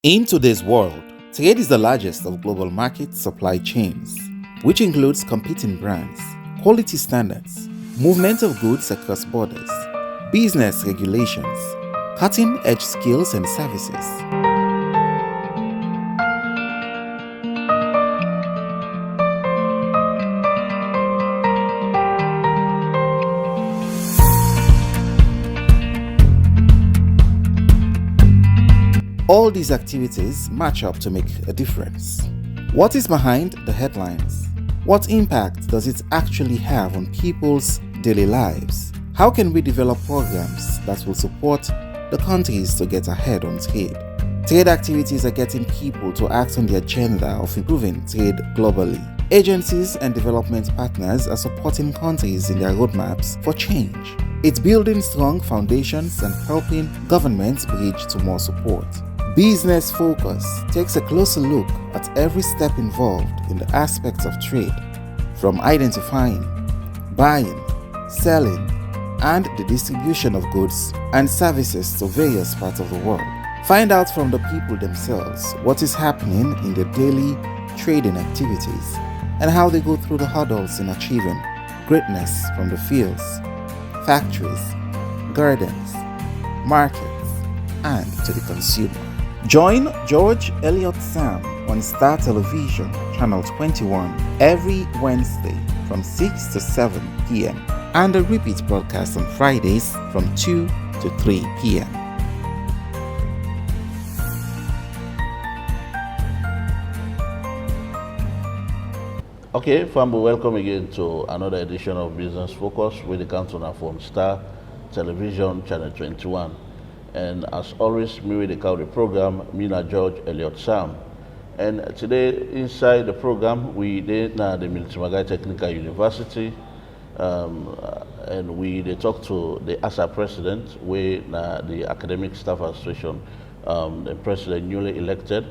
In today's world, trade is the largest of global market supply chains, which includes competing brands, quality standards, movement of goods across borders, business regulations, cutting-edge skills and services. All these activities match up to make a difference. What is behind the headlines? What impact does it actually have on people's daily lives? How can we develop programs that will support the countries to get ahead on trade? Trade activities are getting people to act on the agenda of improving trade globally. Agencies and development partners are supporting countries in their roadmaps for change. It's building strong foundations and helping governments bridge to more support. Business Focus takes a closer look at every step involved in the aspects of trade, from identifying, buying, selling, and the distribution of goods and services to various parts of the world. Find out from the people themselves what is happening in their daily trading activities and how they go through the hurdles in achieving greatness from the fields, factories, gardens, markets, and to the consumer. Join George Elliott Sam on Star Television, Channel 21, every Wednesday from 6 to 7 p.m. and a repeat broadcast on Fridays from 2 to 3 p.m. Okay, Fambo, welcome again to another edition of Business Focus with the counter from Star Television, Channel 21. And as always, me with the program, Mina George Elliott Sam. And today, inside the program, we did the Mmtu Technical University, and we they talk to the ASA president, the Academic Staff Association, the president newly elected.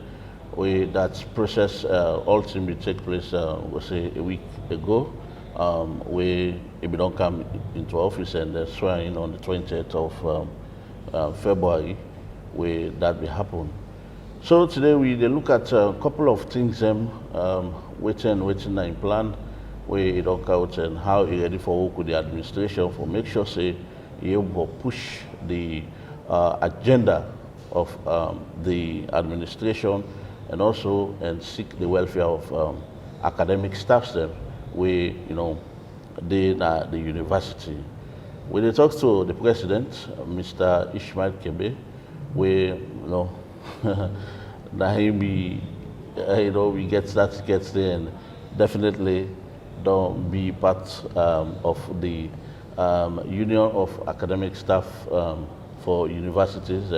That process ultimately take place, we'll say a week ago. We don't come into office and swearing in on the 20th of February, where that will happen. So today they look at a couple of things, waiting in plan, where it don't out and how it ready for work with the administration for make sure say you will push the agenda of the administration and also seek the welfare of academic staff them where the university. When they talk to the president, Mr. Ishmael Kebe, we we get there and definitely don't be part of the Union of Academic Staff for universities.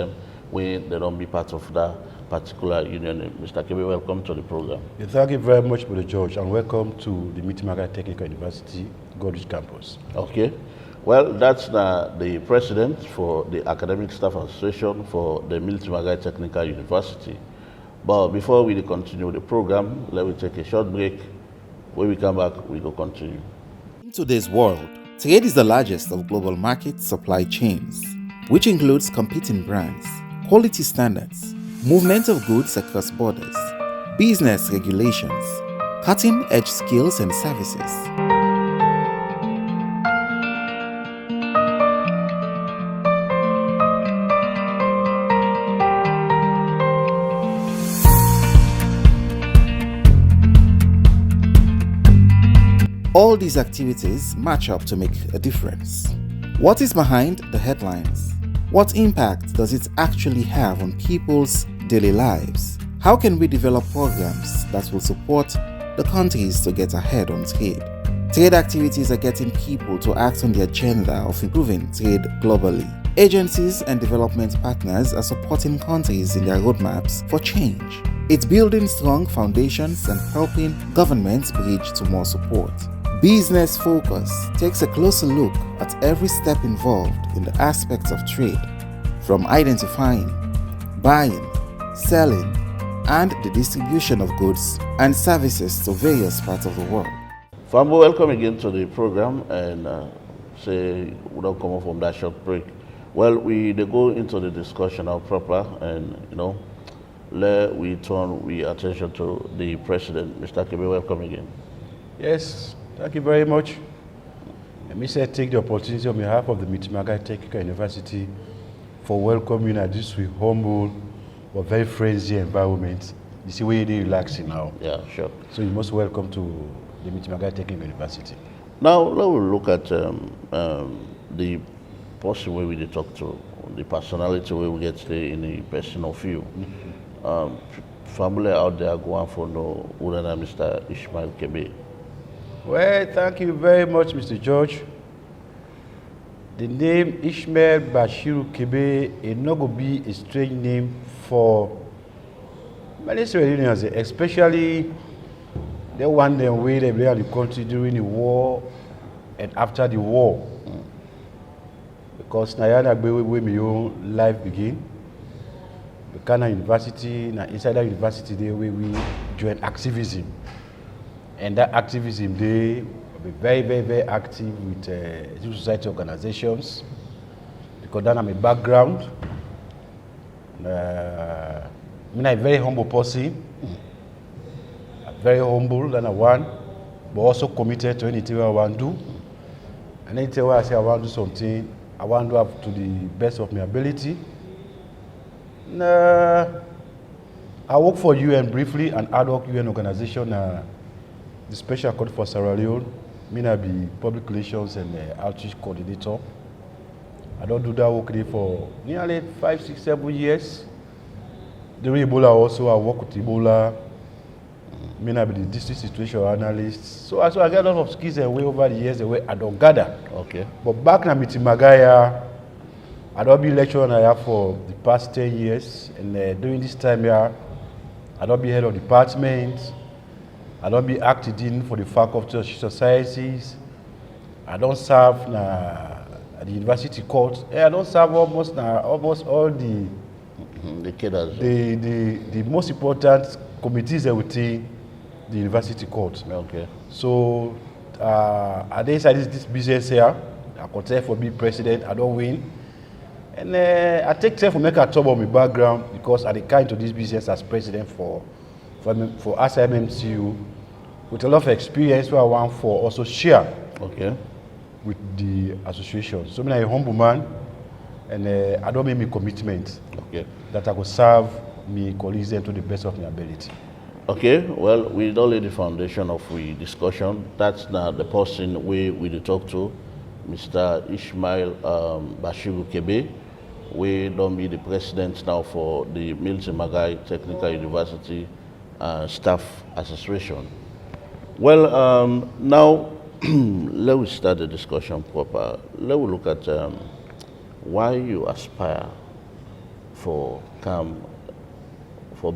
When they don't be part of that particular union. Mr. Kebe, welcome to the program. Thank you very much, Brother George, and welcome to the Mmtu Technical University, Goldridge Campus. Okay. Well, that's the president for the Academic Staff Association for the Mmtu Technical University. But before we continue the program, let me take a short break. When we come back, we will continue. In today's world, trade is the largest of global market supply chains, which includes competing brands, quality standards, movement of goods across borders, business regulations, cutting-edge skills and services. All these activities match up to make a difference. What is behind the headlines? What impact does it actually have on people's daily lives? How can we develop programs that will support the countries to get ahead on trade? Trade activities are getting people to act on the agenda of improving trade globally. Agencies and development partners are supporting countries in their roadmaps for change. It's building strong foundations and helping governments bridge to more support. Business Focus takes a closer look at every step involved in the aspects of trade, from identifying, buying, selling, and the distribution of goods and services to various parts of the world. Fambo, welcome again to the program, and say we don't come off from that short break. Well, they go into the discussion now proper, and we turn attention to the president. Mr. Kebe, welcome again. Yes, thank you very much. Let me say, take the opportunity on behalf of the Mmtu Technical University for welcoming at this humble but very friendly environment. You see where they're relaxing now. Yeah, sure. So you're most welcome to the Mmtu Technical University. Now, let's look at the person where we talk to, the personality where we get in the personal view. Family out there go on for no Udana Mr. Ishmael Kebe. Well, thank you very much, Mr. George. The name Ishmael Bashiru Kebe is not going to be a strange name for many Sierra Leoneans, especially the one that way they were in the country during the war and after the war. Because Nayana Gbewe where my own life begin. Bukana University, inside that university there where we join activism. And that activism they will be very, very, very active with civil society organizations. Because then I'm a background. I'm a very humble person. Very humble than I want, but also committed to anything I want to do. And anything where I say I want to do something, I want to do up to the best of my ability. I work for UN briefly, an ad hoc UN organization, the Special Court for Sierra Leone. I be public relations and outreach coordinator. I don't do that work there for nearly 5, 6, 7 years. During Ebola also, I work with Ebola. I be the district situation analyst. So I get a lot of skills and way over the years the way I don't gather. Okay. But back in Mitimagaya, I don't be lecturing here for the past 10 years. And during this time here, I don't be head of department. I don't be active in for the faculty of societies. I don't serve at the university court. I don't serve almost all the most important committees within the university court. Okay. So at the inside this business here, I contest for being president. I don't win, and I take time to make a talk about my background because I came into this business as president for Mmtu with a lot of experience where I want for also share. Okay. With the association. So I'm a humble man, and I don't make me commitment. Okay. That I will serve me colleagues to the best of my ability. Okay, well, we don't lay the foundation of the discussion. That's now the person we talk to, Mr. Ishmael Bashiru Kebe. We don't be the president now for the Mmtu Technical University Staff Association. Well, now let's start the discussion proper. Let's look at why you aspire for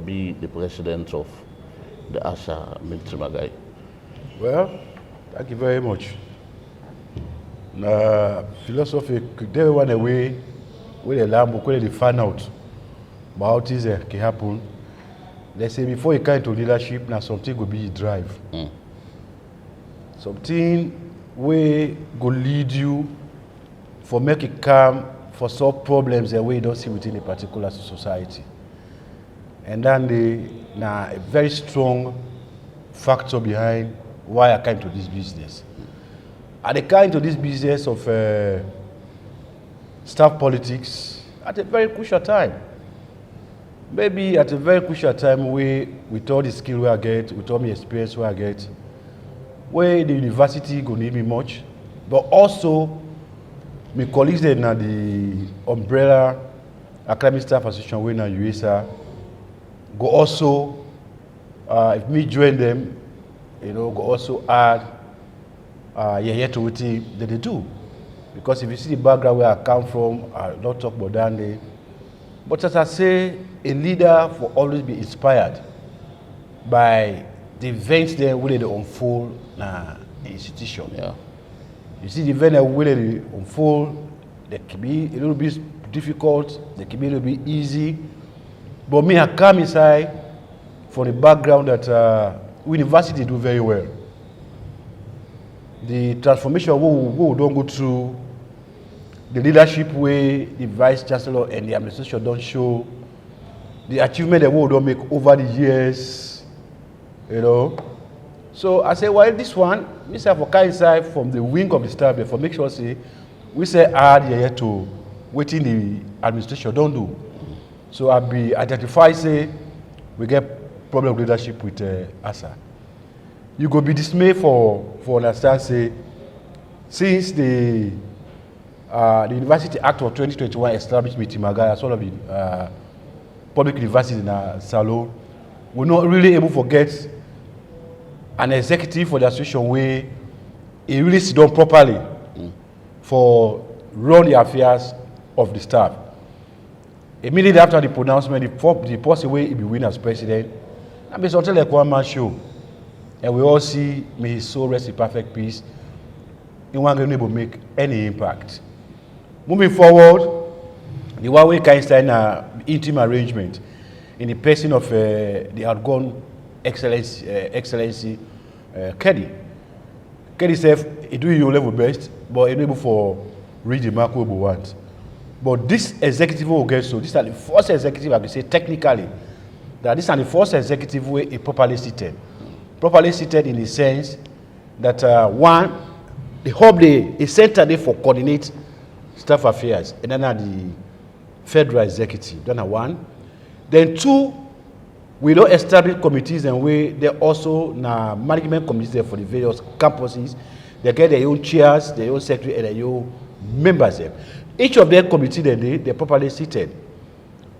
be the president of the ASA Mmtu. Well, thank you very much. Philosophy, there one away where the lamb where they find out about things that can happen. They say before you come into leadership, now something will be drive. Something where go lead you for make it calm, for solve problems that way you don't see within a particular society. And then a very strong factor behind why I came to this business. I came to this business of staff politics at a very crucial time. Maybe at a very crucial time with all the skill I get, with all my experience I get, where the university go need me much, but also my colleagues in the umbrella academic staff association where in USA go also if me join them, go also add to what that they do. Because if you see the background where I come from, I don't talk about that. But as I say, a leader will always be inspired by the events that will unfold in an institution. Yeah. You see the events that will unfold, they can be a little bit difficult, they can be a little bit easy. But me, I come inside from the background that university do very well. The transformation we don't go through, the leadership way the vice chancellor and the administration don't show, the achievement that we don't make over the years, you know. So I say, well, this one, we say for kind side from the wing of the staff, for make sure say, we say add here to waiting the administration don't do. So I be identify say we get problem leadership with ASA. You go be dismayed for understand say since the University Act of 2021 established Mmtu as one of the public universities in Salon, we're not really able to get an executive for the association where it really sit down properly for run the affairs of the staff. Immediately after the pronouncement, the person way he be win as president, and be something like one man show. And we all see, may his soul rest in perfect peace, in one able to make any impact. Moving forward, the one way can sign an interim arrangement in the person of the outgone excellency Keddy. Keddy said, he do your level best, but he able for reach the mark we want. But this executive will get so. This is the first executive I can say technically that this is the first executive way is properly seated. Properly seated in the sense that one, the hub day is center there for coordinate staff affairs, and then the federal executive. Then one. Then two, we don't establish committees and they also management committees there for the various campuses. They get their own chairs, their own secretary, and their own members there. Each of their committee they're properly seated.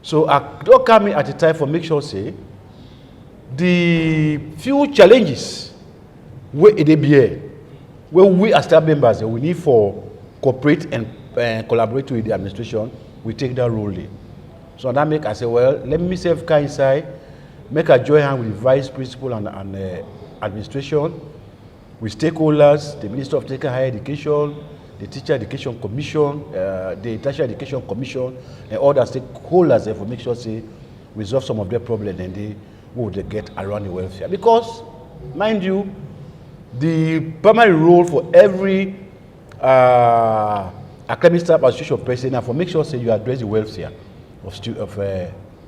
So I don't come in at a time for make sure say the few challenges where they be here, where we as staff members we need for cooperate and collaborate with the administration, we take that role there. So that make I say, well, let me save car inside, make a join hand with the vice principal and administration, with stakeholders, the Minister of Technical Higher Education, the Teacher Education Commission, the Tertiary Education Commission, and all the stakeholders there for make sure say resolve some of their problems and they would get around the welfare. Because, mind you, the primary role for every academic staff association president for make sure say you address the welfare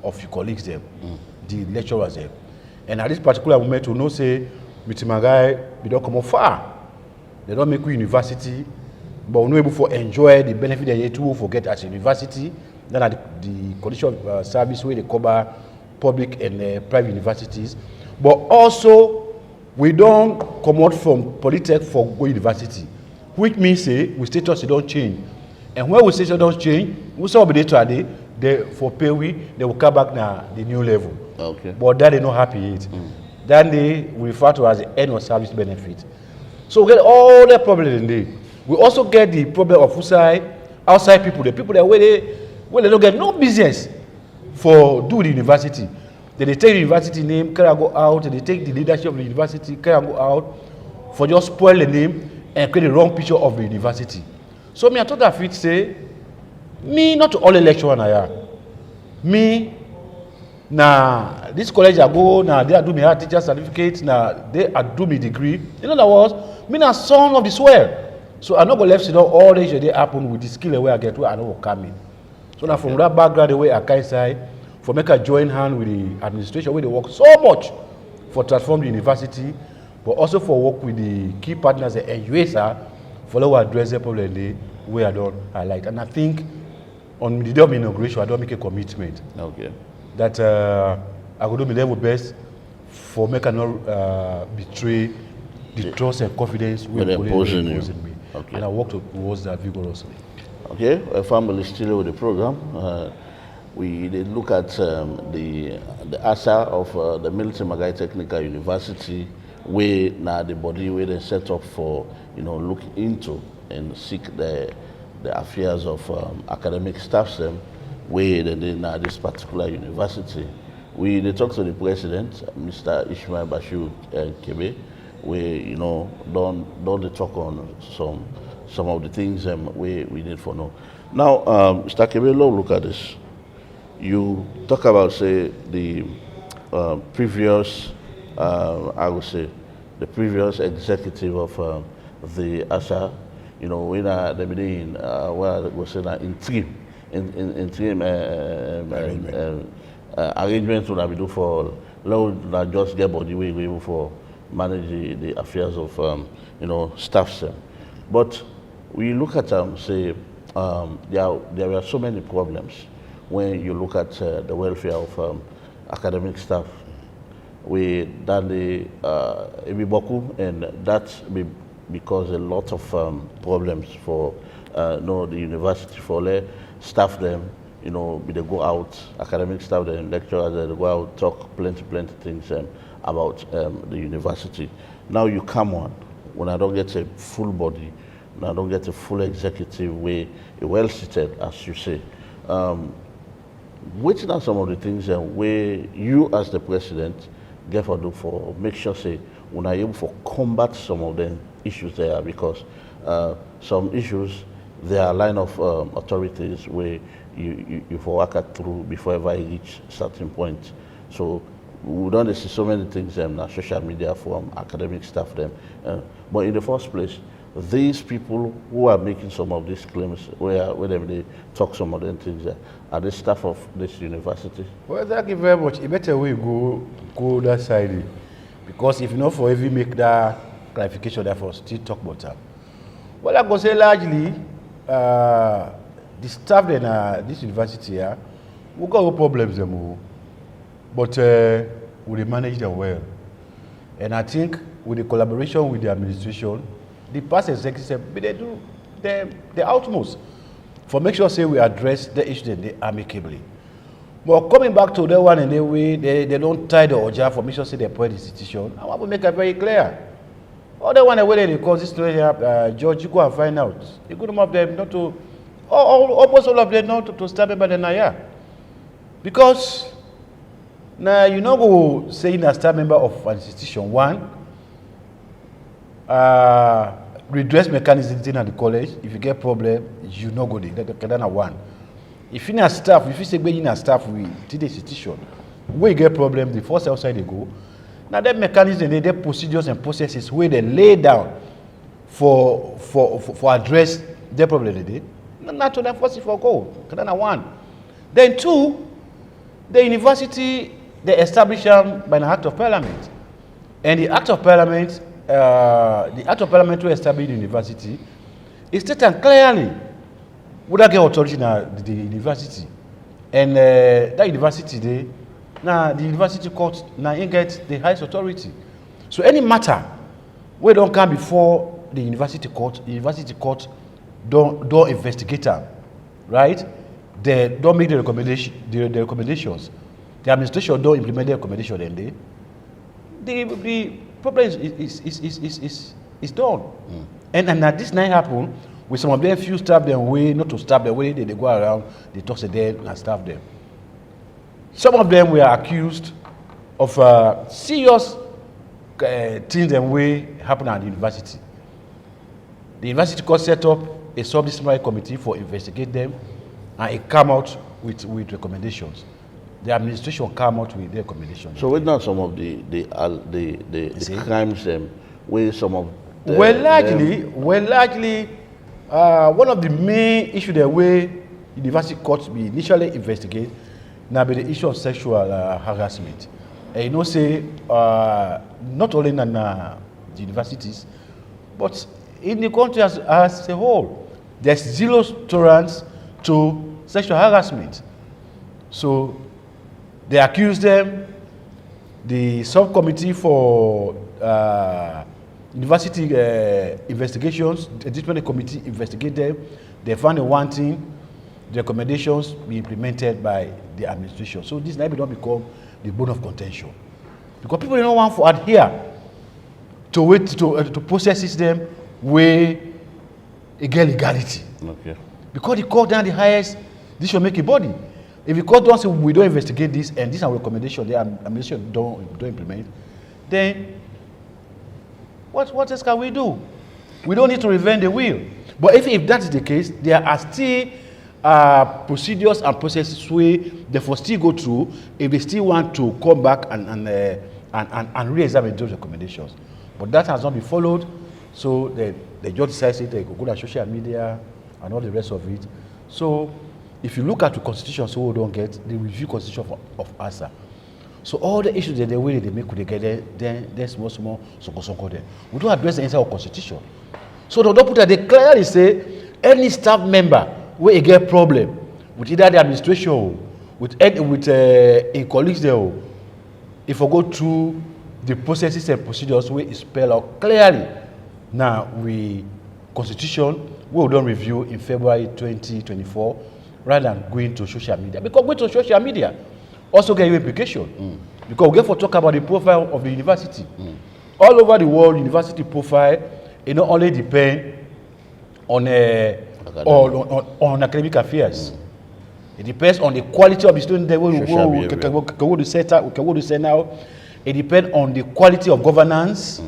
of your colleagues there, the lecturers there. And at this particular moment, we know say Mmtu we don't come up far. They don't make you university. But we're not able to enjoy the benefit that you too forget as a university. Then at the condition of service where they cover public and private universities. But also, we don't come out from Polytech for go university, which means say we status don't change. And when we status don't change, we saw be today, they for pay they will come back now the new level. Okay. But that they not happy yet. Then they we refer to as the end of service benefit. So we get all the problems in there. We also get the problem of outside people, the people that where they don't get no business for do the university. They take the university name, carry go out, they take the leadership of the university, carry go out for just spoil the name and create the wrong picture of the university. So me I thought that fit say, me not all the lecturer I am. Me now this college I go now they are do me hard teacher certificate, now they are do me degree. In other words, me na son of the soil. So I'm not going to left all this they happen with the skill where I get where I know come in. So now from that background the way I can say for make a join hand with the administration where they work so much for transform the university, but also for work with the key partners at USR for our address the problem they where I don't highlight. And I think on the day of inauguration I don't make a commitment. Okay. That I will do my level best for make not betray the trust and confidence we imposing you. Me. Okay. And I work towards that vigorously. Okay, a family still with the program. We did look at the ASA of the Mmtu Technical University, where now the body where they set up for look into and seek the affairs of academic staff them, where they now this particular university. They talked to the president, Mr. Ishmael Bashir Kebe, where don't they talk on some of the things we need for now. Now, Mr. Kebelo, look at this. You talk about say the previous, I would say, the previous executive of the ASA. When they be in what was say interim arrangements would have do for not just get body way able for manage the affairs of staff. But we look at say there are so many problems when you look at the welfare of academic staff. We done the Ebiboku, and that because a lot of problems for the university for their staff them. They go out, academic staff, the lecturers, they go out, talk plenty things about the university. Now you come on, when I don't get a full body, when I don't get a full executive way, well seated, as you say. Which are some of the things where you as the president get for do for make sure say when are able for combat some of the issues there, because some issues there are line of authorities where you for work at through before ever I reach certain point. So we don't see so many things on social media from academic staff them. But in the first place, these people who are making some of these claims, where they talk some of them things, are the staff of this university? Well, thank you very much. It better we go that side, because if not for every make that clarification, therefore still talk about that. Well, I go say largely, the staff in this university here, we got no problems them, but we manage them well. And I think with the collaboration with the administration, the past executives, they do the utmost for make sure say we address the issue amicably. But coming back to that one in a way, they don't tie the oja for make sure say they point the institution. I want to make it very clear. Other one way they cause this story here, George, you go and find out. A good number of them not to, almost all of them not to start by the Naya. Because now you know go saying a staff member of an institution, one, redress mechanism in at the college. If you get problem, you know go there. That's one. If you need staff, if you say you need staff with the institution, where you get problem, the first outside they go. Now that mechanism, they procedures and processes where they lay down for address the problem they did. Not to them first for go. That's one. Then two, the university they established by an act of parliament, and the act of parliament. The act of parliament to establish the university is stated clearly would I get authority in the university, and that university there now the university court now it gets the highest authority. So any matter we don't come before the university court don't investigate them, right? They don't make the recommendations. The administration don't implement the recommendation, and the problem is done. And that this night happen with some of them few staff them way not to staff them way they go around they talk to them and staff them. Some of them were accused of serious things and way happen at the university. The university court set up a sub-disciplinary committee for investigate them, and it come out with recommendations. The administration come out with their recommendations. So what are some of the crimes where some of them, largely one of the main issues the way university courts be initially investigate now be the issue of sexual harassment. And say not only in the universities, but in the country as a whole, there's zero tolerance to sexual harassment. So they accuse them. The subcommittee for university investigations, the disciplinary committee investigate them. They found one thing, the recommendations be implemented by the administration. So this now don't become the bone of contention, because people don't want to adhere to processes them where again legality. Okay. Because the court down the highest decision-making body. If the court don't say we don't investigate this and this is our recommendation, the administration don't implement, then what else can we do? We don't need to reinvent the wheel. But if that is the case, there are still procedures and processes where they will still go through if they still want to come back and re-examine those recommendations. But that has not been followed, so the judge decides it, they go to social media and all the rest of it. So if you look at the constitution, so we don't get the review constitution of ASA. So all the issues that the way they make with the then there's small so there. We don't address the inside of constitution. So they don't put that they clearly say any staff member where get problem with either the administration, with a colleagues there, if I go through the processes and procedures where it's spelled out clearly. Now constitution we don't review in February 2024 rather than going to social media. Because going to social media also get you implication. Because we get for talk about the profile of the university. All over the world, university profile, it not only depend on on academic affairs. It depends on the quality of the student that we go to say now. It depends on the quality of governance.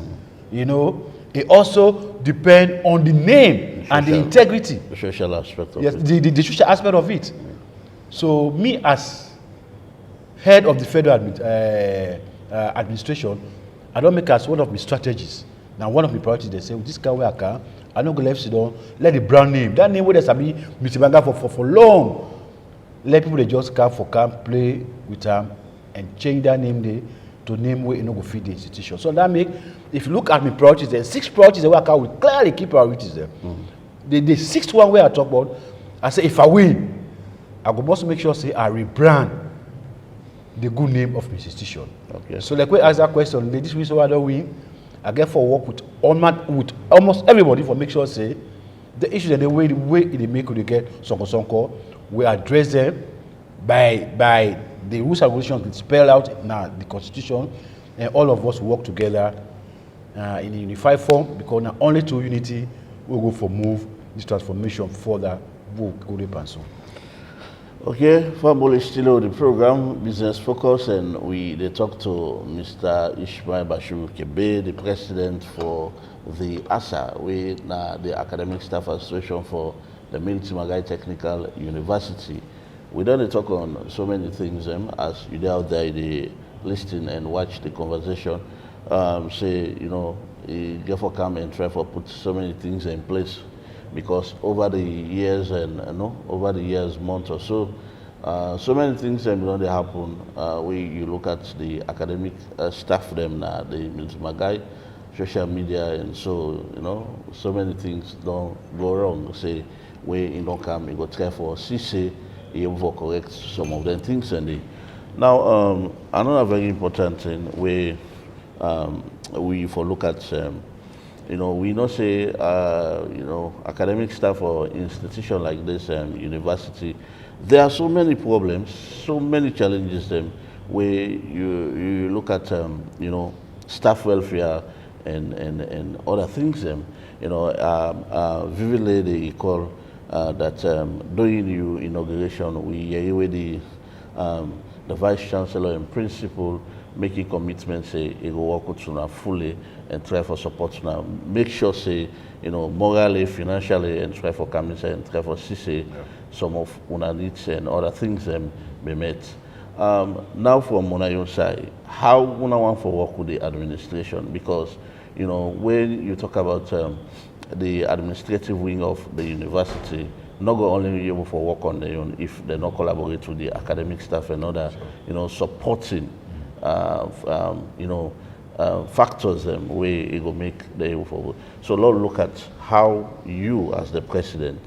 You know, it also depends on the name and the integrity. The social aspect of it. Yes, the social aspect of it. So me as head of the federal administration, I don't make as one of my strategies. Now one of my priorities, they say, this guy where I can, I don't go left sit down, let the brand name. That name where there's a Mr. Banga for long. Let people they just come play with them and change that name there to name where you know go feed the institution. So that make, if you look at my priorities, there's 6 priorities where I can will clearly keep priorities there. The 6th one where I talk about, I say if I win, I will also make sure say I rebrand the good name of my institution. Okay. So like we ask that question, this week so I don't win, I get for work with almost everybody for make sure say the issues and the way they make they get sonko, we address them by the rules and regulations spelled out in the constitution, and all of us work together in a unified form, because now only through unity we go for move this transformation further. We'll go to so. Okay, Fambul is still on the program, Business Focus, and they talk to Mr. Ishmael Bashiru Kebe, the president for the ASA, the Academic Staff Association for the Mmtu Technical University. We don't talk on so many things, as you out there, they listen and watch the conversation. Say, you know, get for come and try for put so many things in place, because over the years over the years, months or so, so many things they happen. You look at the academic staff them now, the Mmtu social media, and so so many things don't go wrong. Say where you don't come, you go try for CC, you will correct some of the things and now another very important thing we for look at we not say academic staff or institution like this university, there are so many problems, so many challenges where you look at staff welfare and other things vividly they call that during your inauguration we hear with the vice chancellor and principal making commitments, say he will work with una fully and try for support now. Make sure say morally, financially, and try for coming and try for see some of una needs and other things be met. Now from una side, how una want for work with the administration? Because when you talk about the administrative wing of the university, not go only be able for work on their own if they not collaborate with the academic staff and other supporting factors where it will make the able forward. So let's look at how you as the president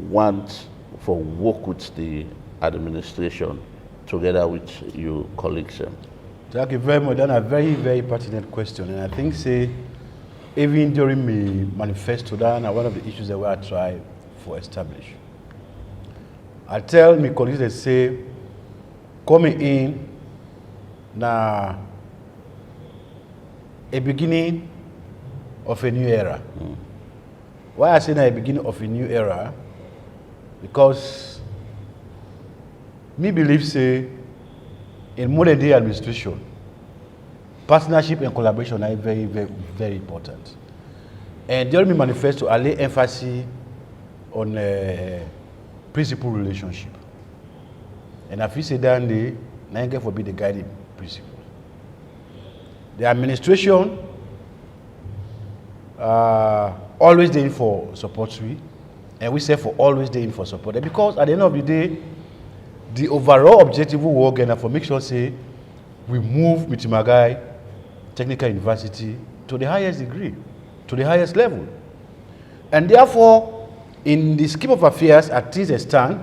want for work with the administration together with your colleagues. Thank you very much. That's a very, very pertinent question. And I think even during my manifesto, that's one of the issues that I try for establish. I tell my colleagues, they say, coming in now a beginning of a new era. Why I say now a beginning of a new era? Because me believe say in modern day administration, partnership and collaboration are very, very, very important. And during my manifesto, I lay emphasis on principal relationship. And if you say that day, I can forbid the guiding principle. The administration always there for support, And we say for always there for support. And because at the end of the day, the overall objective we work and for make sure say we move with Magai Technical University to the highest degree, to the highest level. And therefore, in the scheme of affairs, at this stand,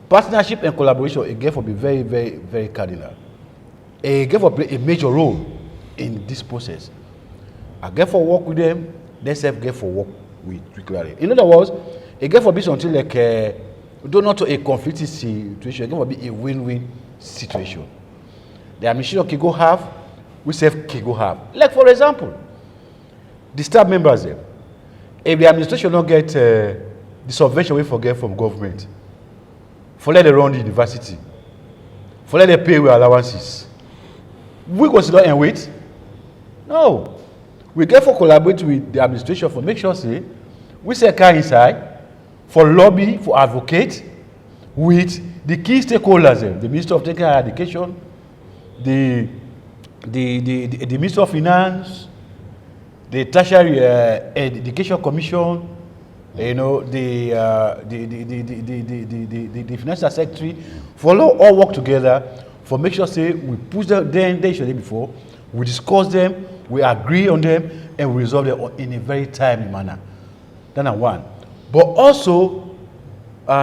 partnership and collaboration again for be very, very, very cardinal. Again for play a major role in this process. I get for work with them, they self get for work with regularly. In other words, again for be something like do not a conflicting situation, again for be a win-win situation. The administration can go have, we self can go have. Like for example, the staff members there. If the administration don't get the subvention we forget from government, for let them run the university, for let them pay with allowances, we go sit down and wait? No. We get for collaborate with the administration for make sure say we say car inside for lobby, for advocate with the key stakeholders, the Minister of Technical Education, the Minister of Finance, the Tertiary Education Commission, you know, the Financial Secretary, follow all work together for make sure say we push them they should before, we discuss them, we agree on them, and we resolve them in a very timely manner. That's one. But also,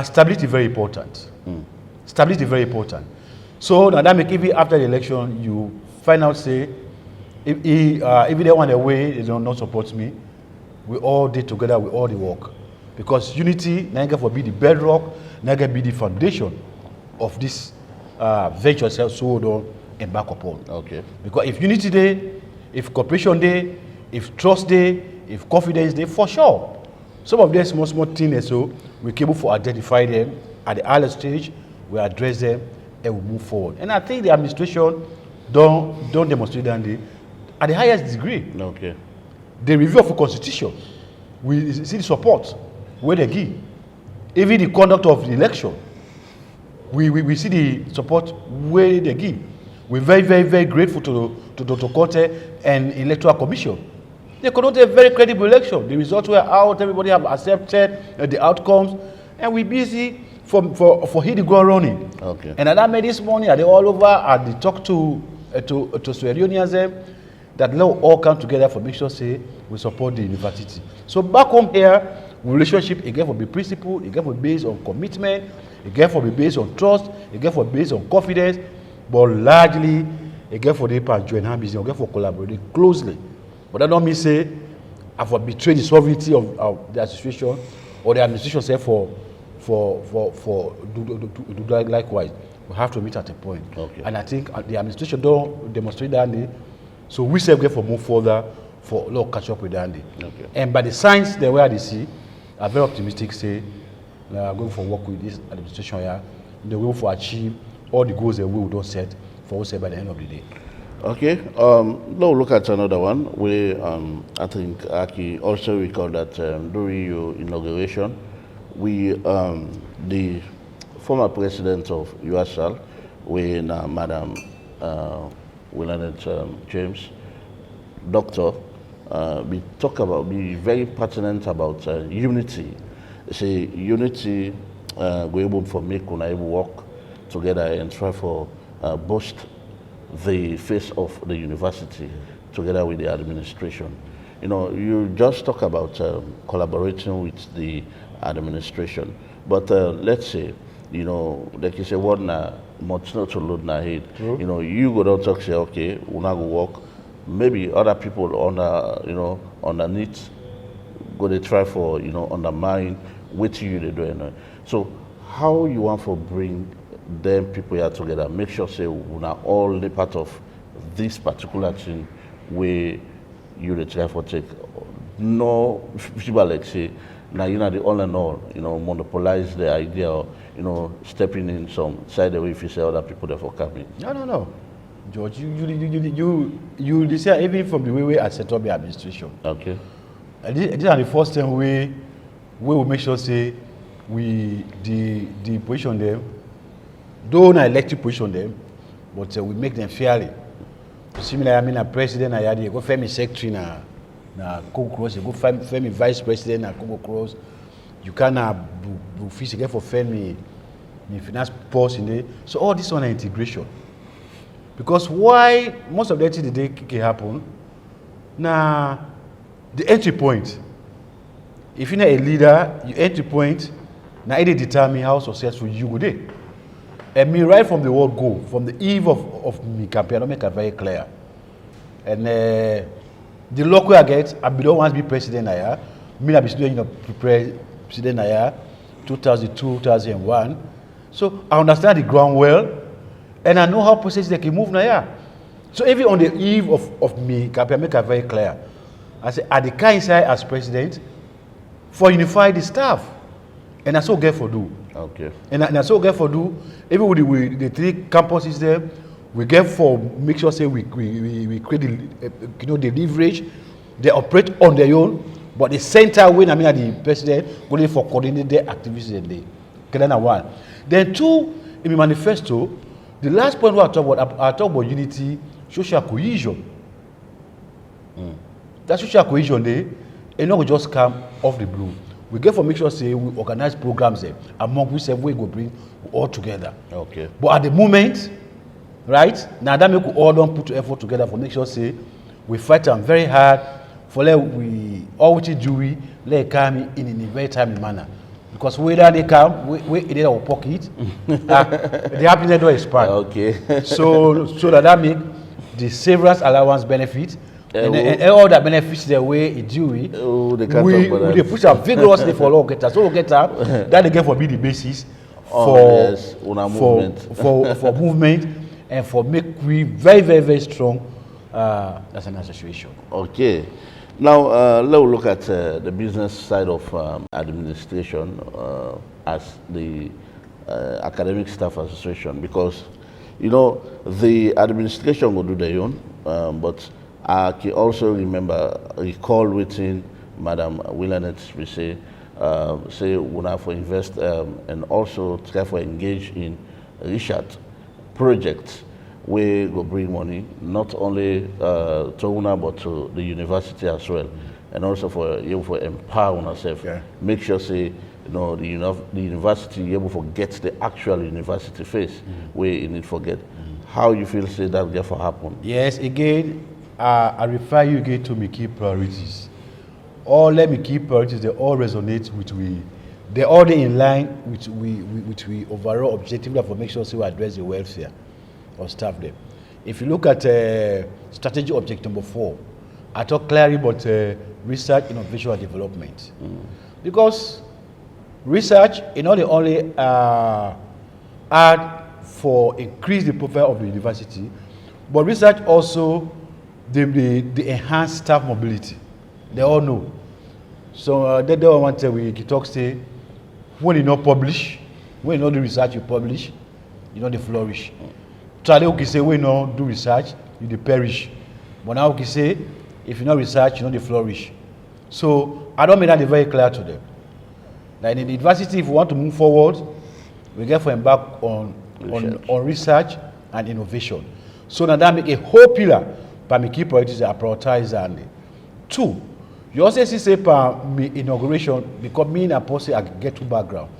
stability very important. Stability very important. So now that make even after the election, you find out say, if they want away, they don't not support me. We all did together, we all the work. Because unity, now for be the bedrock, now be the foundation of this venture so don't embark upon. Okay. Because if unity day, if cooperation day, if trust day, if confidence day, for sure. Some of them small things, so we're able to identify them at the early stage, we address them, and we move forward. And I think the administration don't demonstrate that at the highest degree. Okay. The review of the constitution, we see the support where they give. Even the conduct of the election, we see the support where they give. We're very, very, very grateful to Dr. Conte and Electoral Commission. They conducted a very credible election. The results were out, everybody have accepted the outcomes, and we're busy for hit the ground running. Okay. And that made this morning, are they all over, and they talk to Sierra Leoneans, that now all come together for make sure say we support the university. So back home here, relationship again for be principle, again for based on commitment, again for be based on trust, again for based on confidence, but largely again for the part join hand business, again for collaborating closely. But that don't mean say I for betray the sovereignty of the association or the administration say for do likewise. We have to meet at a point. Okay. And I think the administration don't demonstrate that. So we say get for move further for catch up with Andy. Okay. And by the signs the way they see, are very optimistic. Say going for work with this administration here, they will for achieve all the goals that we don't set for us by the end of the day. Okay. Now look at another one. We I think Aki also recall that during your inauguration, we the former president of USL, when Madam James, doctor, we talk about, be very pertinent about unity. Say unity, we able for make when I work together and try for boost the face of the university together with the administration. You know, you just talk about collaborating with the administration, but let's say, you know, like you say, what na much not to load na head. You know, you go down talk say, okay, we not go work. Maybe other people under, you know, underneath go they try for, you know, undermine what you they doing. So how you want to bring them people here together? Make sure say we are all the part of this particular thing where you they try for take. No people like say now you know the all and all, you know, monopolize the idea or, you know, stepping in some side away if you say other people therefore coming. No. George, you decide even from the way I set up the administration. Okay. These are the first time we will make sure say we the position them, though not elected position them, but we make them fairly. Similarly, I mean a president I had go Femi secretary na Congo Cross, you go Femi vice president na Congo Cross. you can fish get for fend me finance pause in there. So all this on integration. Because why most of the things they can happen, now the entry point. If you're not a leader, your entry point, now it determine how successful you will be. And me right from the word go, from the eve of me campaign, I make it very clear. And the local I get, I don't want to be president here. Me I be student, president here, 2002, 2001. So I understand the ground well, and I know how processes they can move now. Yeah. So even on the eve of me campaign, I make it very clear. I say, at the kind side as president, for unify the staff, and that's all get for do. Okay. And that's all get for do. Even with the 3 campuses there, we get for make sure say we create the, the leverage. They operate on their own, but the center when the president going for coordinate their activities and they. Okay, then one. Then 2 in the manifesto, the last point I talk about unity, social cohesion. That social cohesion there, and not just come off the blue. We get for make sure say we organize programs there among which we go bring all together. Okay. But at the moment, right now that make we all don't put effort together for make sure say we fight them very hard for let we all what you do we let come in a very timely manner. Because whether they come, we in our pocket, the happiness don't expand. Okay. so that make the severance allowance benefit and all the benefits the way it do we they push up vigorously for all getters. So getter that again for be the basis for for movement and for make we very very very strong as an association. Okay. Now, let's look at the business side of administration as the academic staff association, because, you know, the administration will do their own, but I can also recall within Madam Willanet, we say we have to invest and also try to engage in research projects we go bring money not only to UNA but to the university as well, and also for empower ourselves. Yeah. Make sure say the university able to get the actual university face where you need forget. How you feel say that get for happen? Yes, again, I refer you again to my key priorities. All let me key priorities, they all resonate with we. They all in line with we overall objective for make sure say we address the welfare of staff there. If you look at strategic objective number 4, I talk clearly about research, innovation, and development. Because research, not only add for increase the profile of the university, but research also they enhance staff mobility. They all know. So they don't want to we talk say when you not publish, when you not do research you publish, you know they flourish. So they say when you not do research, you they perish. But now we say if you not research, you know they flourish. So I don't make that very clear to them. Like in the university, if we want to move forward, we get to embark on research and innovation. So now that make a whole pillar by my key priorities are prioritized and 2. You also see say per me inauguration because me and Apostle I get 2 background.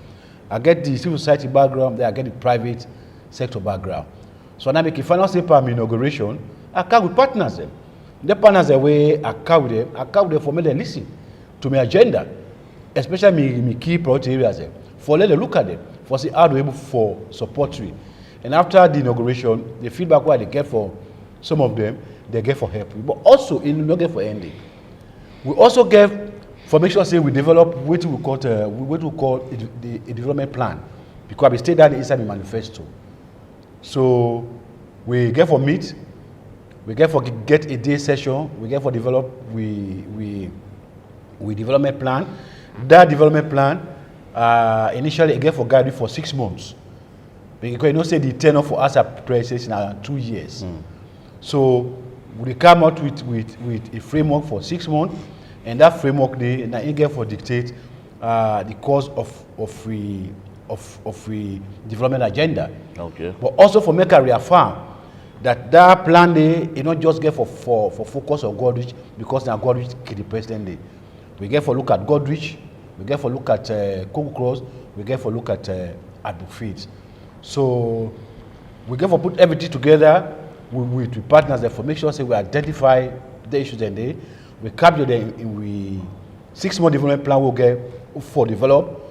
I get the civil society background, then I get the private sector background. So now make a final say per me inauguration, I come with partners them. The partners the way I come with them for me to listen to my agenda, especially me key priority areas them. For let them look at them, for see how to able for support to it. And after the inauguration, the feedback what they get for some of them, they get for help. But also in not get for ending. We also get for make sure say we develop what we call a development plan, because we state that inside the manifesto. So we get for meet, we get for get a day session, we get for develop we development plan. That development plan initially I get for guide for 6 months. Because you know say the tenure for us at presentation are 2 years. So we come out with a framework for 6 months, and that framework they now get for dictate the course of the development agenda. Okay. But also for make a reaffirm that plan they not just get for focus on Godrich, because now Godrich is the president day. We get for look at Godrich, we get for look at Cocoa Cross, we get for look at Advocate. So we get for put everything together with partners there for make sure say we identify the issues and we capture them in we 6-month development plan we'll get for develop.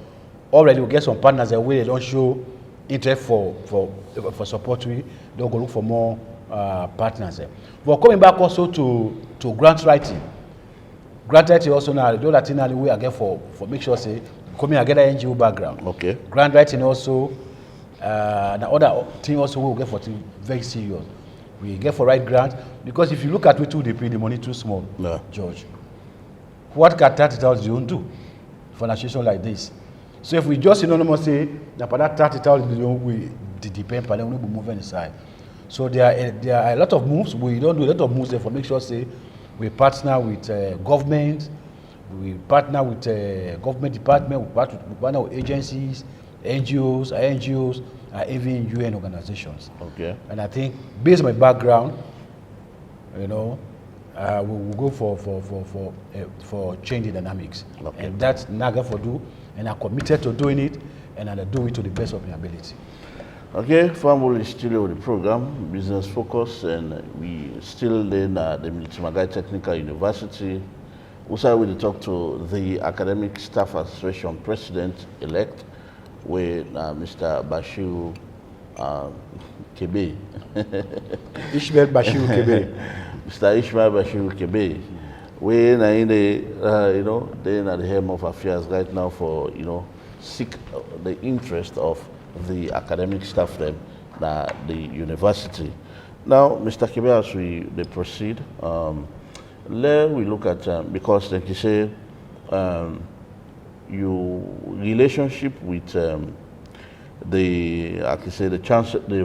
Already we get some partners that way they don't show interest for support. We don't go look for more partners there. But coming back also to grant writing. Grant writing also now do that in the way I get for make sure say coming I get an NGO background. Okay. Grant writing also the other thing also we will get for thing very serious. We get for right grant because if you look at we too they pay the money too small, yeah. George. What can 30,000 do for an association like this? So if we just say that for that 30,000 we depend on them, we will move inside. So there are a lot of moves. We don't do a lot of moves there for make sure say we partner with government, we partner with government department, we partner with agencies, NGOs, even UN organizations. Okay. And I think based on my background, we will go for changing dynamics. Okay. And that's Naga for do, and I'm committed to doing it, and I'll do it to the best of my ability. Okay, Family is still with the program, Business Focus, and we still in the Mmtu Technical University. Also, we talk to the Academic Staff Association President-elect, with Mr. Bashir Kebe. Ishmael Bashir Kebe. Mr. Ishmael Bashir Kebe. We're in the, they're at the helm of affairs right now for, seek the interest of the academic staff them, the university. Now, Mr. Kebe, as they proceed, let we look at, because like you say, your relationship with the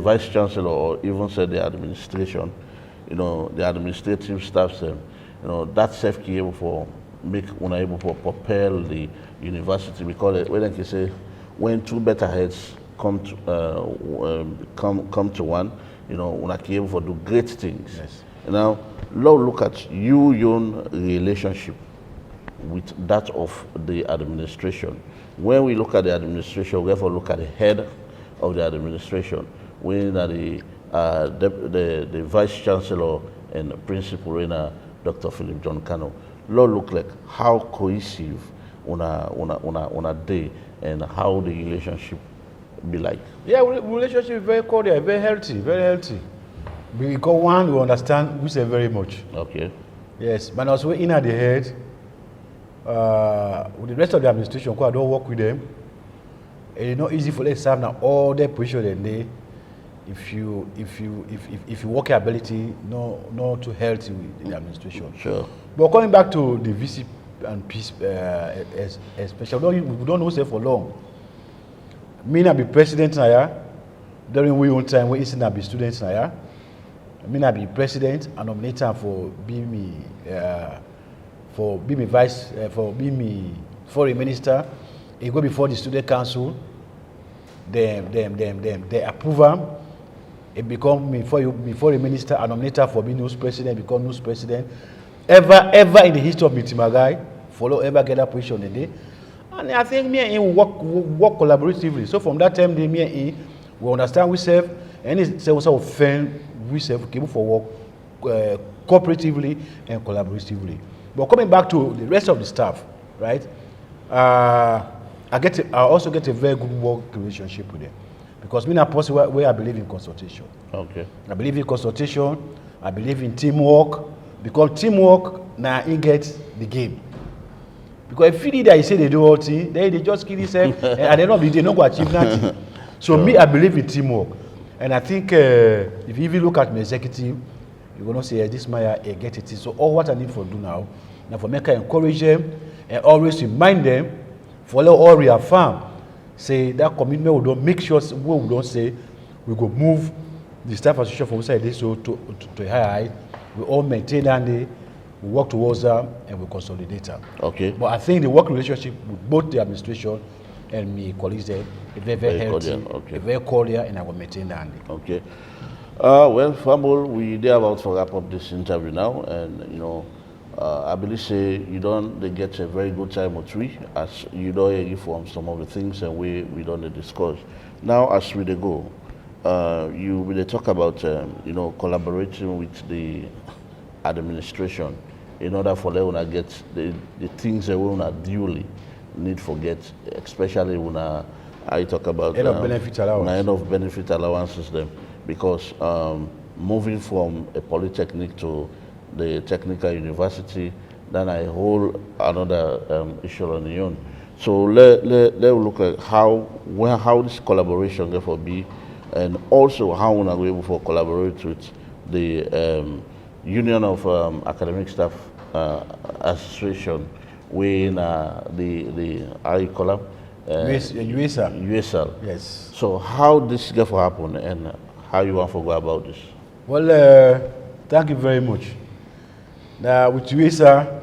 vice chancellor, or even say the administration, the administrative staff, that self able for make unable for propel the university, because when like you say, when two better heads come to one, una able for do great things. Yes. Now, look at your own relationship with that of the administration. When we look at the administration, we therefore look at the head of the administration, when the vice chancellor and principal in Dr. Philip John Kano. Look like how cohesive on a day and how the relationship be like. Yeah, relationship is very cordial, very healthy, very healthy. Because one, we understand we say very much. Okay. Yes, but also in at the head, with the rest of the administration, I don't work with them. And it's not easy for them to serve now all their position and they, if you work your ability, not too healthy with the administration. Sure. But coming back to the VC and peace, especially, we don't know say for long. Me not be president now, during we own time, we not be students now. Me not be president and nominate him for being me vice, for being me foreign minister. He go before the student council. They approve him. He become me foreign minister and nominate for being news president. Become news president. Ever in the history of Mmtu, follow ever get that position in there. And I think me and him work collaboratively. So from that time, me and him, we understand we serve, and it's also friend we serve, capable for work cooperatively and collaboratively. But coming back to the rest of the staff, right? I also get a very good work relationship with them, because me not possible where I believe in consultation. Okay. I believe in consultation. I believe in teamwork, because teamwork now it gets the game. Because if you need that you say they do all things, they just kill themselves and they not go achieve nothing. So Sure. me, I believe in teamwork. And I think if you even look at my executive, you're going to say, this Maya, get it. So all what I need for do now for make I encourage them and always remind them, follow all reaffirm, say that commitment we don't make sure we don't say we go move the staff association from inside this so to a higher height. We all maintain that day, we work towards them and we consolidate them. Okay. But I think the work relationship with both the administration and me colleagues there is very healthy, cordial. Okay. very cordial, and I will maintain that. Okay. Well, Fambul, we are about to wrap up this interview now, and I believe say they get a very good time or three as you don't hear from some of the things and we don't discuss. Now as we dey go, you will talk about collaborating with the administration in order for them to get the things that we una duly need for get, especially when I talk about end of benefit allowance. End of benefit allowances them because moving from a polytechnic to the technical university, then a whole another issue on the own. So let look at how this collaboration therefore be, and also how we are able to collaborate with the Union of Academic Staff Association, when the how you call them? USL. USL. Yes. So how this therefore happen and how you want to go about this? Well, thank you very much. Now with USL,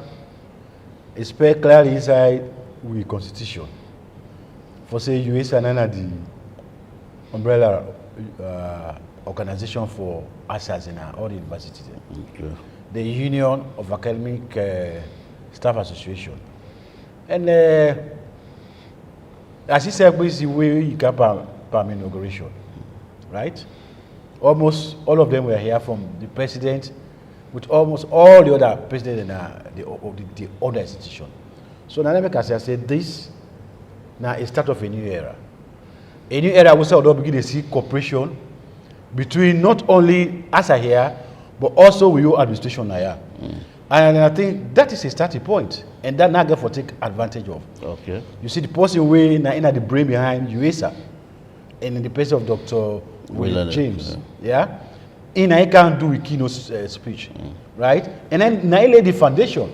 it's very clearly inside the constitution. For say USL and the umbrella organization for us as in all the universities. Okay. The Union of Academic Staff Association. And as he said, we see where you can palm inauguration, right? Almost all of them were here from the president, with almost all the other presidents and the other institution. So now let me say this now is start of a new era. A new era will also begin to see cooperation between not only us here, but also with your administration here. And I think that is a starting point, and that now get for take advantage of. Okay. You see the person way in the brain behind USA, and in the person of Dr. William James, yeah. In I can do a keynote speech, right? And then now lay the foundation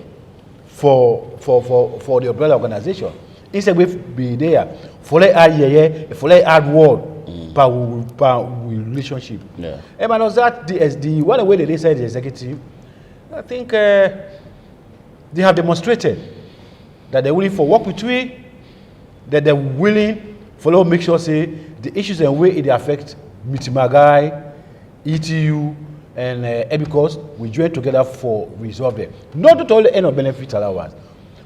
for the umbrella organization. Instead of be there, for hard word, per relationship. Yeah. And man, was that the one way they said the executive, I think they have demonstrated that they're willing for work with we, that they're willing for make sure say the issues and way they affect Mitimagai, ETU, and because we join together for resolve them. Not only end of benefit allowance,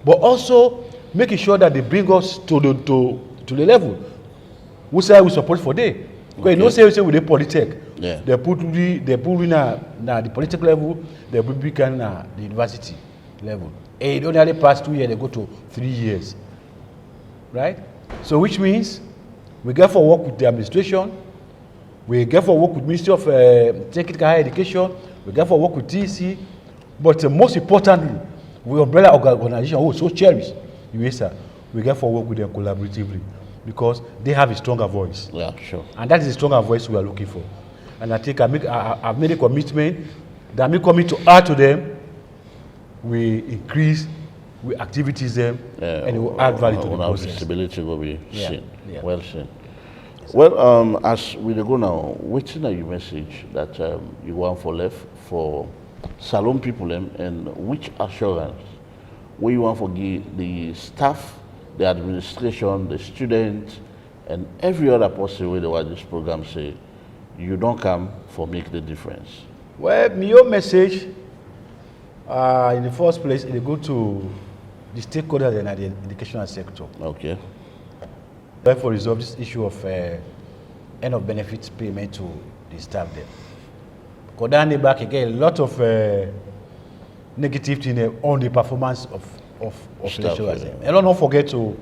but also making sure that they bring us to the level we say we support for day. Because you know say with the polytech, yeah. they put the political level, they put the university level. And it only pass 2 years, they go to 3 years. Right? So which means we get for work with the administration, we get for work with Ministry of Technical Higher Education, we get for work with TC, but most importantly, we umbrella organization who so cherish USA, we get for work with them collaboratively because they have a stronger voice. Yeah, sure. And that is the stronger voice we are looking for. And I think I've made a commitment that I'm coming to add to them, we increase, we activities them, and it will add value to the process. Visibility will be seen. Yeah. Well seen. Well, as we go now, what's your message that you want for left for Salon people and which assurance where you want for give the staff, the administration, the students, and every other person where they want this program say, you don't come for make the difference? Well, my message in the first place, it go to the stakeholders in the educational sector. Okay. Therefore, resolve this issue of end of benefits payment to the staff there. Because down back again, a lot of negative thing on the performance of lecturers. And don't forget to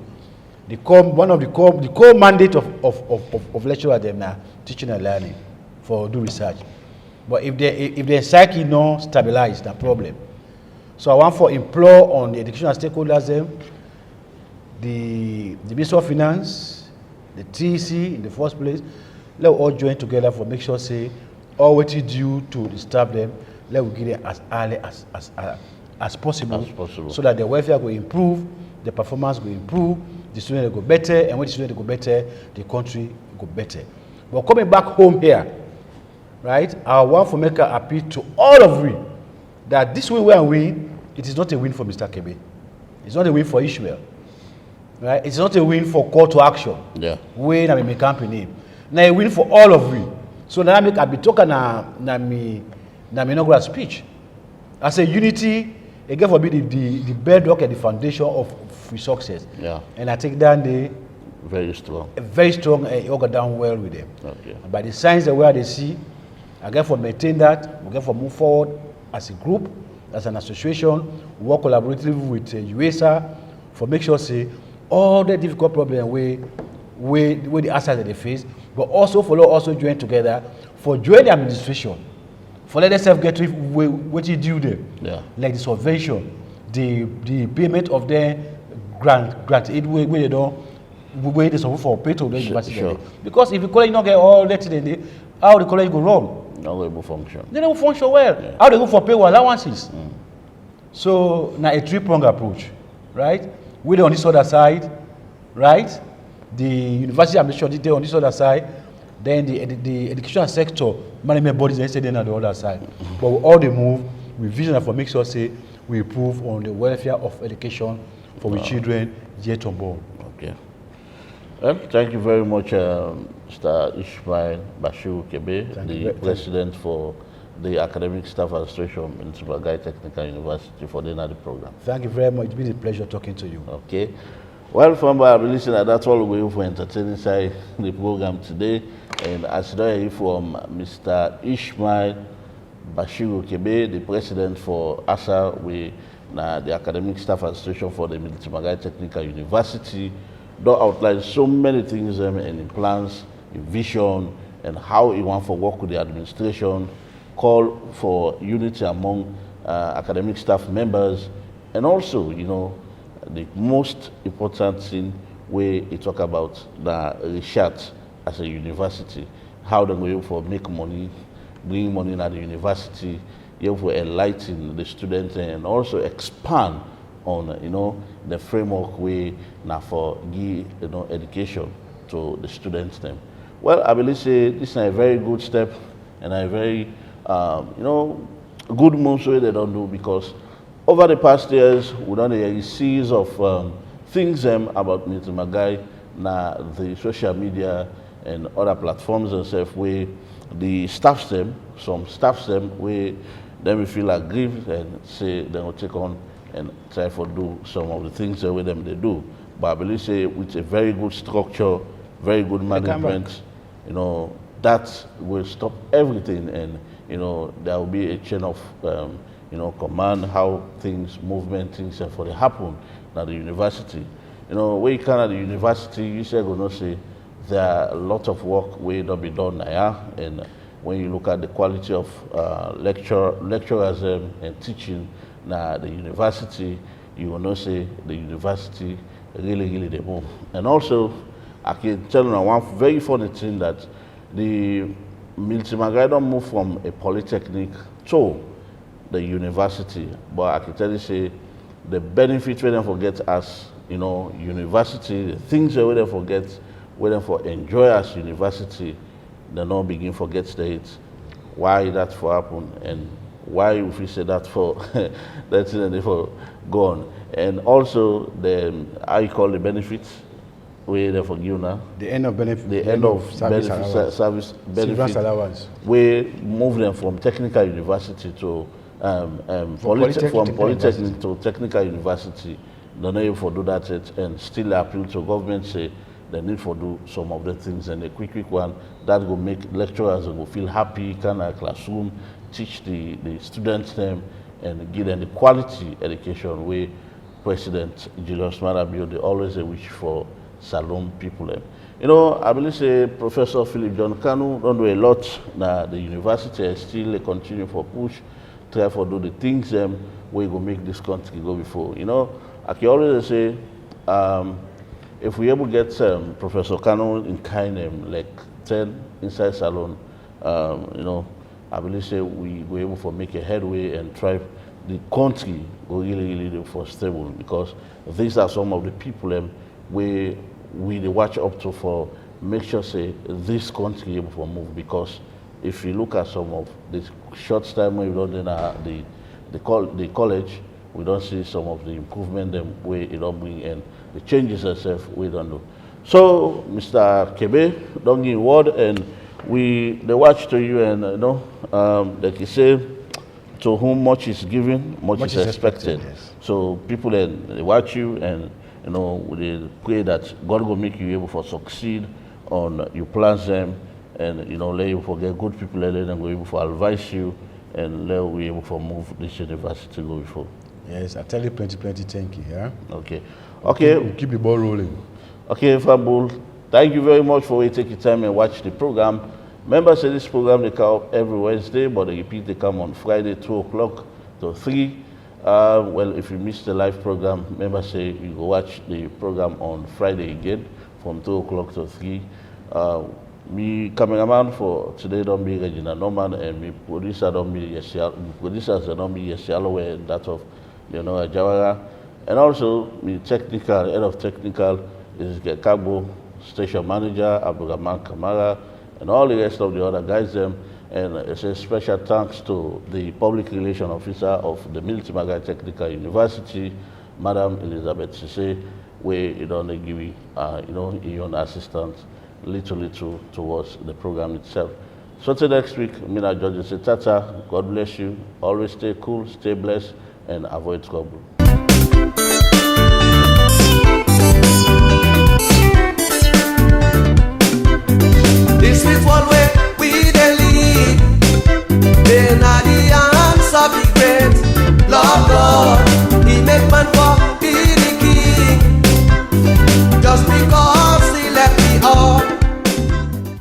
one of the core mandate of lecturers them now teaching and learning for do research. But if their psyche not stabilized, the problem. So I want to implore on the educational stakeholders them, the Ministry of Finance, the TEC in the first place, let us all join together for make sure say all what you do to the staff them, let we get it as early as possible, so that the welfare will improve, the performance will improve, the students will go better, and when the students go better, the country will go better. But coming back home here, right, I want to make an appeal to all of we that this win where we win, it is not a win for Mr. Kebe. It's not a win for Ishmael. Right? It's not a win for call to action. Yeah. Win I mean campaign. Now a win for all of we. So now I be talking na inaugural speech. I say unity again for me the bedrock and the foundation of free success. Yeah. And I think that they Very strong. very strong and it all got down well with them. Okay. And by the signs that where they see, again for maintain that, we get for move forward as a group, as an association, work collaboratively with UASA for make sure say all the difficult problems where the assets that they face, but also follow also join together for join the administration, for let themselves get what you do there. Yeah. Like the subvention, the payment of their grant aid where they don't where they support for pay to the university. Sure. Because if the college not get all that today, how the college go wrong? Not able to function. They don't function well. Yeah. How they go for pay allowances? So now a three-pronged approach, right? We on this other side, right? The university administration they on this other side, then the educational sector management bodies they say they're on the other side. But with all the move, we vision for make sure say we improve on the welfare of education for the children yet unborn. Okay. Well, thank you very much, Mr. Ishmael Bashiru Kebe, the president for the Academic Staff Association in Mmtu Technical University for the another program. Thank you very much. It's been a pleasure talking to you. Okay. Well, from our listener, that's all we have for entertaining side the program today. And as you know from Mr. Ishmael Bashiru Kebe, the president for ASA, the Academic Staff Association for the Mmtu Technical University, don't outline so many things in plans, in vision, and how he want to work with the administration, call for unity among academic staff members, and also, you know, the most important thing where he talk about the research as a university, how they're going to make money, bring money in at the university, you have to enlighten the students and also expand on, you know, the framework way now for give, you know, education to the students them. Well, I believe say this is a very good step and a very, you know, good move so they don't do, because over the past years we done a series of things about Mmtu na the social media and other platforms and stuff where the staffs them, some staffs them where then we feel aggrieved and say they will take on and try to do some of the things that with them they do. But I believe say with a very good structure, very good management, you know, that will stop everything, and you know there will be a chain of you know, command how things, movement, things for they happen at the university. You know, when you come at the university, you say gonna say there are a lot of work will not be done now, and when you look at the quality of lecturers and teaching at the university, you will not say the university really they move. And also, I can tell you one very funny thing that the Mmtu don't move from a polytechnic to the university, but I can tell you say the benefit we don't forget as, you know, university, the things that we don't forget, we don't for enjoy as university, they not begin forget states why that for happen and why if we say that for that's it for gone. And also the how you call the benefits we they for give now. The end of benefit. The end of service benefit, allowance. service benefit. Allowance. We move them from technical university to from polytechnic to technical university. They not able to do that yet, and still appeal to government say they need to do some of the things, and a quick one that will make lecturers will feel happy, kind of classroom, teach the students them and give them the quality education where President Julius Marabio they always wish for Salome people them. You know, I believe say Professor Philip John Kanu don't do a lot now the university and still continue for push, try for do the things where go make this country go before. You know, I can always say if we able get Professor Kanu in kind like 10 inside salon, you know, I believe say we were able to make a headway and try the country go really for stable, because these are some of the people we watch up to for make sure say this country able to move. Because if you look at some of the short time we've done in the college, we don't see some of the improvement them way it don't bring and the changes itself we don't do. So Mr. Kebe, don't give word and they watch to you, and you know, like you say, to whom much is given, much is expected. Yes. So people they watch you, and they pray that God will make you able to succeed on your plans them, and let you forget good people, let them go able to advise you, and let you able to move this university go before. Yes, I tell you plenty thank you. Yeah. Okay. Okay. Keep the ball rolling. Okay, Fambul, thank you very much for taking time and watch the program. Members of this program, they come every Wednesday, but they repeat, they come on Friday, 2 o'clock to 3. Well, if you miss the live program, members say you go watch the program on Friday again from 2 o'clock to 3. Me cameraman for today don't be Regina Norman, and me producer don't be producers don't be Yesialo, and that of Jawara. And also me technical, head of technical is Gekabo, station manager, Abdurrahman Kamara, and all the rest of the other guys them. And it's a special thanks to the public relation officer of the Mmtu Technical University, Madam Elizabeth Sise, where don't give you, your assistance little towards the program itself. So till next week, Mina George say tata, God bless you, always stay cool, stay blessed, and avoid trouble.